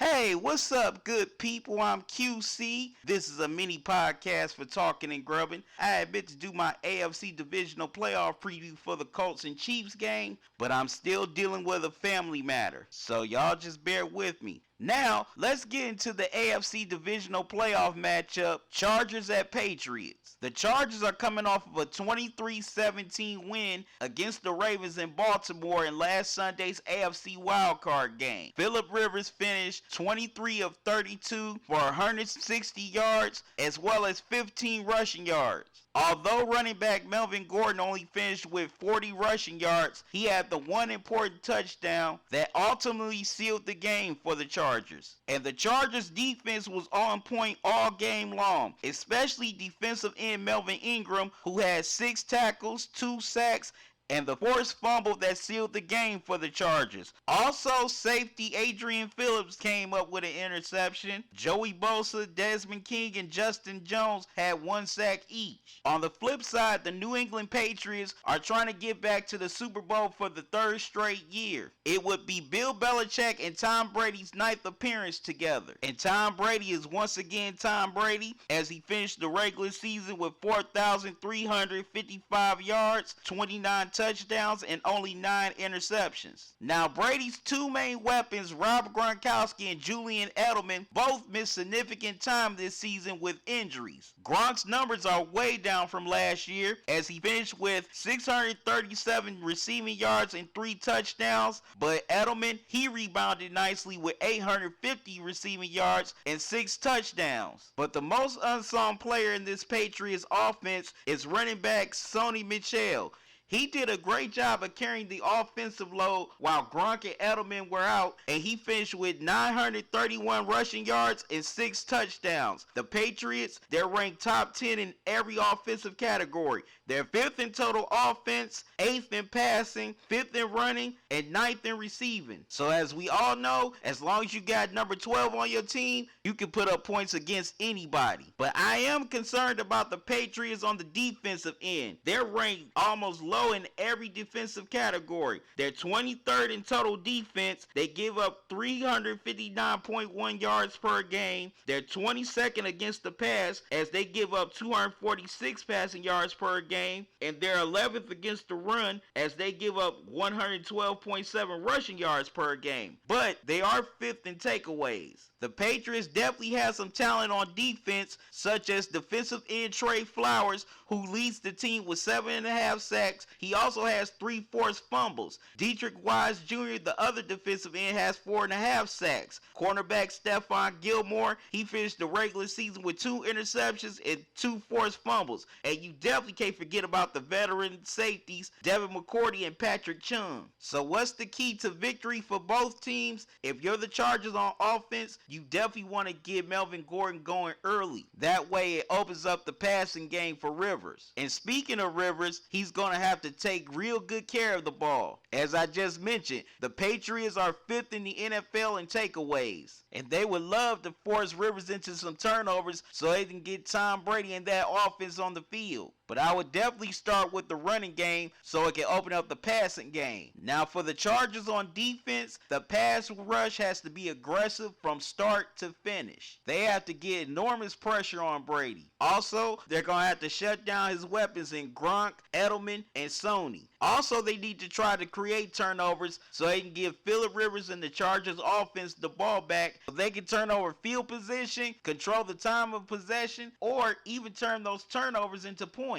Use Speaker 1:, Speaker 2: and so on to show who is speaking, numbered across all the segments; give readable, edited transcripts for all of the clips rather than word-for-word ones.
Speaker 1: Hey, what's up, good people? I'm QC. This is a mini podcast for Talkin and Grubbing. I had meant to do my AFC Divisional playoff preview for the Colts and Chiefs game, but I'm still dealing with a family matter, so y'all just bear with me. Now, let's get into the AFC Divisional playoff matchup, Chargers at Patriots. The Chargers are coming off of a 23-17 win against the Ravens in Baltimore in last Sunday's AFC wildcard game. Phillip Rivers finished 23 of 32 for 160 yards as well as 15 rushing yards. Although running back Melvin Gordon only finished with 40 rushing yards, he had the one important touchdown that ultimately sealed the game for the Chargers. And the Chargers defense was on point all game long, especially defensive end Melvin Ingram, who had 6 tackles, 2 sacks, and the forced fumble that sealed the game for the Chargers. Also, safety Adrian Phillips came up with an interception. Joey Bosa, Desmond King, and Justin Jones had 1 sack each. On the flip side, the New England Patriots are trying to get back to the Super Bowl for the 3rd straight year. It would be Bill Belichick and Tom Brady's 9th appearance together. And Tom Brady is once again Tom Brady, as he finished the regular season with 4,355 yards, 29 touchdowns, and only 9 interceptions. Now, Brady's 2 main weapons, Rob Gronkowski and Julian Edelman, both missed significant time this season with injuries. Gronk's numbers are way down from last year, as he finished with 637 receiving yards and 3 touchdowns, but Edelman, he rebounded nicely with 850 receiving yards and 6 touchdowns. But the most unsung player in this Patriots offense is running back Sony Michel. He did a great job of carrying the offensive load while Gronk and Edelman were out, and he finished with 931 rushing yards and 6 touchdowns. The Patriots, they're ranked top 10 in every offensive category. They're 5th in total offense, 8th in passing, 5th in running, and 9th in receiving. So as we all know, as long as you got number 12 on your team, you can put up points against anybody. But I am concerned about the Patriots on the defensive end. They're ranked almost low in every defensive category. They're 23rd in total defense. They give up 359.1 yards per game. They're 22nd against the pass, as they give up 246 passing yards per game. And they're 11th against the run, as they give up 112.7 rushing yards per game. But they are 5th in takeaways. The Patriots definitely have some talent on defense, such as defensive end Trey Flowers, who leads the team with 7.5 sacks. He also has 3 forced fumbles. Dietrich Wise Jr., the other defensive end, has 4.5 sacks. Cornerback Stephon Gilmore, he finished the regular season with 2 interceptions and 2 forced fumbles. And you definitely can't forget about the veteran safeties, Devin McCourty and Patrick Chung. So what's the key to victory for both teams? If you're the Chargers on offense, you definitely want to get Melvin Gordon going early. That way it opens up the passing game for Rivers. And speaking of Rivers, he's going to have to take real good care of the ball. As I just mentioned, the Patriots are 5th in the NFL in takeaways. And they would love to force Rivers into some turnovers so they can get Tom Brady and that offense on the field. But I would definitely start with the running game so it can open up the passing game. Now for the Chargers on defense, the pass rush has to be aggressive from start to finish. They have to get enormous pressure on Brady. Also, they're going to have to shut down his weapons in Gronk, Edelman, and Sony. Also, they need to try to create turnovers so they can give Phillip Rivers and the Chargers offense the ball back so they can turn over field position, control the time of possession, or even turn those turnovers into points.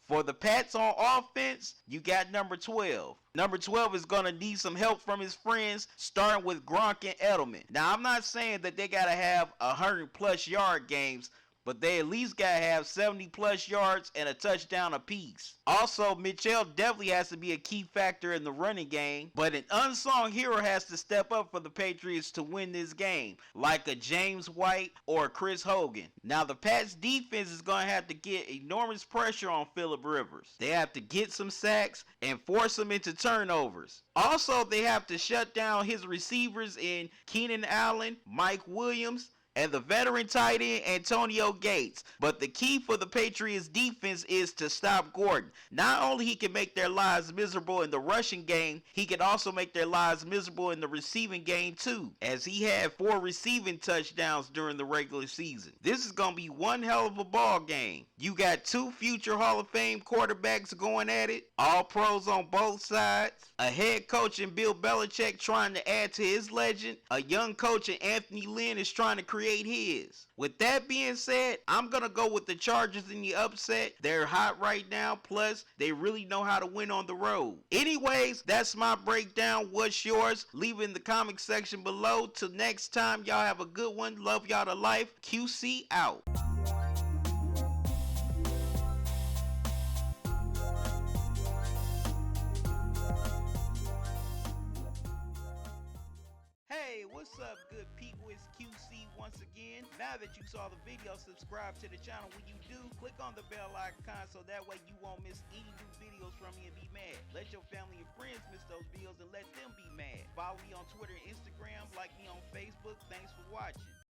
Speaker 1: For the Pats on offense, you got number 12. Number 12 is going to need some help from his friends, starting with Gronk and Edelman. Now, I'm not saying that they got to have 100-plus yard games, but they at least got to have 70-plus yards and a touchdown apiece. Also, Michel definitely has to be a key factor in the running game, but an unsung hero has to step up for the Patriots to win this game, like a James White or Chris Hogan. Now, the Pats defense is going to have to get enormous pressure on Phillip Rivers. They have to get some sacks and force him into turnovers. Also, they have to shut down his receivers in Keenan Allen, Mike Williams, and the veteran tight end Antonio Gates. But the key for the Patriots defense is to stop Gordon. Not only he can make their lives miserable in the rushing game, he can also make their lives miserable in the receiving game too, as he had 4 receiving touchdowns during the regular season. This is going to be one hell of a ball game. You got 2 future Hall of Fame quarterbacks going at it, all pros on both sides, a head coach in Bill Belichick trying to add to his legend, a young coach in Anthony Lynn is trying to create his. With that being said, I'm going to go with the Chargers in the upset. They're hot right now, plus they really know how to win on the road. Anyways, that's my breakdown. What's yours? Leave it in the comment section below. Till next time, y'all have a good one. Love y'all to life. QC out. Hey, what's up, good people? It's QC once again. Now that you saw the video, subscribe to the channel. When you do, click on the bell icon so that way you won't miss any new videos from me and be mad. Let your family and friends miss those videos and let them be mad. Follow me on Twitter and Instagram, like me on Facebook. Thanks for watching.